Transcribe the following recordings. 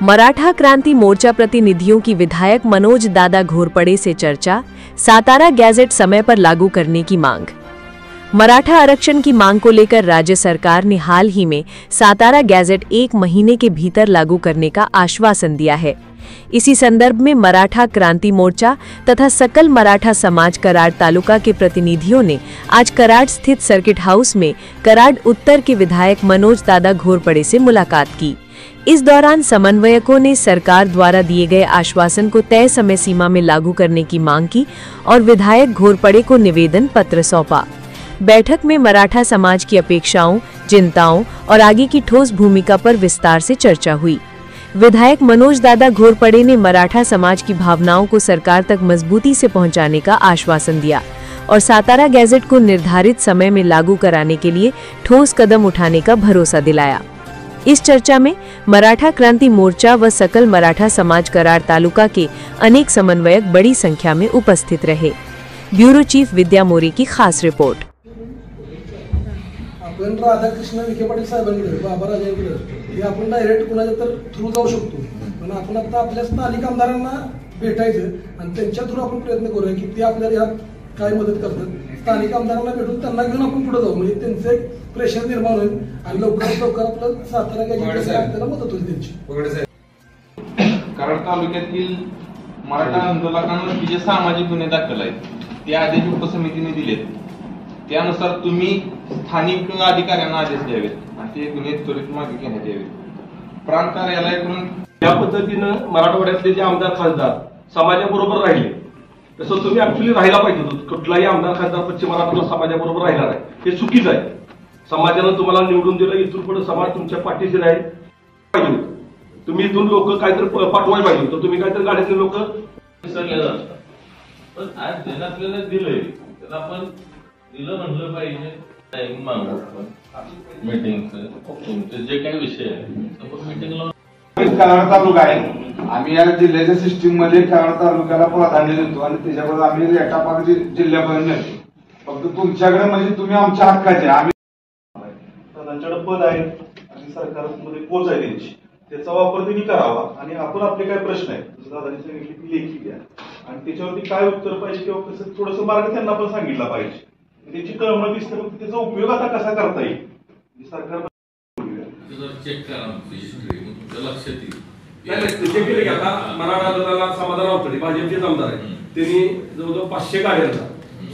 मराठा क्रांति मोर्चा प्रतिनिधियों की विधायक मनोज दादा घोरपड़े से चर्चा, सातारा गैजेट समय पर लागू करने की मांग। मराठा आरक्षण की मांग को लेकर राज्य सरकार ने हाल ही में सातारा गैजेट 1 महीने के भीतर लागू करने का आश्वासन दिया है। इसी संदर्भ में मराठा क्रांति मोर्चा तथा सकल मराठा समाज कराड़ तालुका के प्रतिनिधियों ने आज कराड़ स्थित सर्किट हाउस में कराड़ उत्तर के विधायक मनोज दादा घोरपड़े से मुलाकात की। इस दौरान समन्वयकों ने सरकार द्वारा दिए गए आश्वासन को तय समय सीमा में लागू करने की मांग की और विधायक घोरपड़े को निवेदन पत्र सौंपा। बैठक में मराठा समाज की अपेक्षाओं, चिंताओं और आगे की ठोस भूमिका पर विस्तार से चर्चा हुई। विधायक मनोज दादा घोरपड़े ने मराठा समाज की भावनाओं को सरकार तक मजबूती से पहुंचाने का आश्वासन दिया और सातारा गैजेट को निर्धारित समय में लागू कराने के लिए ठोस कदम उठाने का भरोसा दिलाया। इस चर्चा में मराठा क्रांति मोर्चा व सकल मराठा समाज कराड़ तालुका के अनेक समन्वयक बड़ी संख्या में उपस्थित रहे। ब्यूरो चीफ विद्या मोरे की खास रिपोर्ट। आपण राधाकृष्ण विखे पाटील साहेबांकडे, बाबा राजांकडे हे आपण डायरेक्ट कुणाच्या तर थ्रू जाऊ शकतो, पण आपण आता आपल्या स्थानिक आमदारांना भेटायचं आणि त्यांच्या थ्रू आपण प्रयत्न करूया की ते आपल्याला यात काय मदत करतात। स्थानिक आमदारांना भेटून त्यांना घेऊन आपण पुढे जाऊ, म्हणजे त्यांचे प्रेशर निर्माण होईल आणि लवकरात लवकर आपलं सातारा गॅजेट आपल्याला मदत होईल त्यांची। कराड तालुक्यातील मराठा आंदोलकांवर जे सामाजिक गुन्हे दाखल आहेत ते आदेश उपसमितीने दिलेत, त्यानुसार तुम्ही स्थानिक अधिकाऱ्यांना आदेश द्यावेत आणि ते गुन्हे त्वरित मागे घेण्यात यावेत। प्रांत कार्यालयाकडून या पद्धतीनं मराठवाड्यातले जे आमदार खासदार समाजाबरोबर राहिले तसं तुम्ही ऍक्च्युअली राहायला पाहिजे होतं। कुठलाही आमदार खासदार पश्चिम मराठा समाजाबरोबर राहिला नाही हे चुकीचं आहे। समाजानं तुम्हाला निवडून दिलं, इथून पुढे समाज तुमच्या पाठीशी राहील पाहिजे होतं। तुम्ही इथून लोक काहीतरी पाठवायला पाहिजे होतं, तुम्ही काहीतरी गाड्यातले लोक विसरले जातात। पण आज ज्यांना आपल्याला दिलंय त्याला आपण दिलं म्हणलं पाहिजे। टाइम मागू आपण मीटिंगचं, तुमचे जे काही विषय आहे मीटिंगला कराड तालुका आहे, आम्ही या जिल्ह्याच्या सिस्टीम मध्ये कराड तालुक्याला प्राधान्य देतो आणि त्याच्याबरोबर आम्ही रेटापाक जिल्ह्यापर्यंत नेतो। फक्त तुमच्याकडे म्हणजे तुम्ही आमच्या हक्काचे, आम्ही त्यांच्याकडे पद आहे आणि सरकारमध्ये पोच आहे त्यांची, त्याचा वापर त्यांनी करावा आणि आपण आपले काय प्रश्न आहेत जसं दादांनी सांगितले की लेखी द्या आणि त्याच्यावरती काय उत्तर पाहिजे किंवा कसं थोडंसं मार्ग त्यांना पण सांगितला पाहिजे। त्याची कळमळ दिसते, मग त्याचा उपयोग आता कसा करता येईल सरकार चेक करा लक्षात येईल। चेक केले की आता मराठा आंदोलनाला समाधान अवतडे भाजपचेच आमदार आहेत, त्यांनी जवळजवळ 500 गाड्यांचा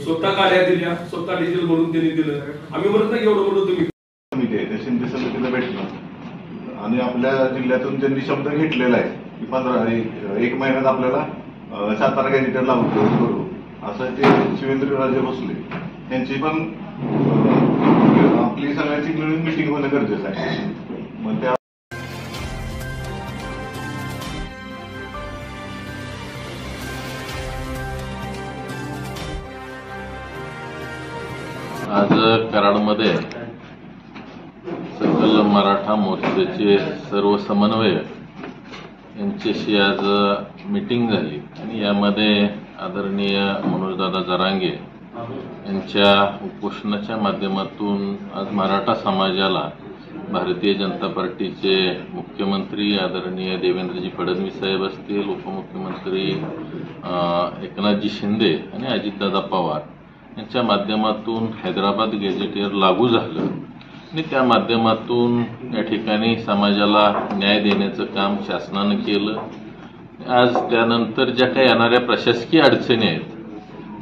स्वतः गाड्या दिल्या, स्वतः डिझेल भरून त्यांनी दिलं। आम्ही म्हणत नाही एवढं मोठं तुम्ही शिंदे समितीला भेटलं आणि आपल्या जिल्ह्यातून ज्यांनी शब्द घेतलेला आहे की 1 महिन्यात आपल्याला सातारा गॅजेटर लागू करू, असं ते शिवेंद्रराजे भोसले यांची पण आपली सगळ्यांची मिळून मिटिंग होणं गरजेचं आहे। मग त्या आज कराडमध्ये सकल मराठा मोर्चाचे सर्व समन्वयक यांच्याशी आज मीटिंग झाली आणि यामध्ये आदरणीय मनोजदादा जरांगे यांच्या उपोषणाच्या माध्यमातून आज मराठा समाजाला भारतीय जनता पार्टीचे मुख्यमंत्री आदरणीय देवेंद्रजी फडणवीस साहेब असतील, उपमुख्यमंत्री एकनाथजी शिंदे आणि अजितदादा पवार यांच्या माध्यमातून हैदराबाद गॅजेटियर लागू झालं आणि त्या माध्यमातून या ठिकाणी समाजाला न्याय देण्याचं काम शासनानं केलं। आज त्यानंतर ज्या काही येणाऱ्या प्रशासकीय अडचणी आहेत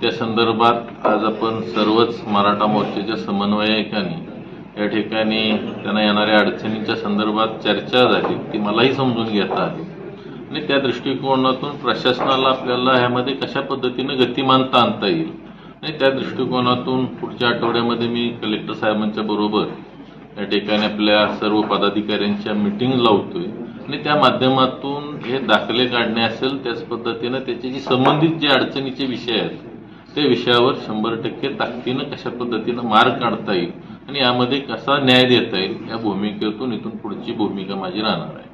त्या संदर्भात आज आपण सर्वच मराठा मोर्चाच्या समन्वयकांनी या ठिकाणी त्यांना येणाऱ्या अडचणींच्या संदर्भात चर्चा झाली, ती मलाही समजून घेता आली आणि त्या दृष्टिकोनातून प्रशासनाला आपल्याला ह्यामध्ये कशा पद्धतीनं गतिमानता आणता येईल आणि त्या दृष्टिकोनातून पुढच्या आठवड्यामध्ये मी कलेक्टर साहेबांच्या बरोबर या ठिकाणी आपल्या सर्व पदाधिकाऱ्यांच्या मीटिंग लावतोय आणि त्या माध्यमातून हे दाखले काढणे असेल त्याच पद्धतीनं त्याचे जे संबंधित जे अडचणीचे विषय आहेत त्या विषयावर 100% ताकदीनं कशा पद्धतीनं मार्ग काढता येईल आणि यामध्ये कसा न्याय देता येईल या भूमिकेतून इथून पुढची भूमिका माझी राहणार आहे।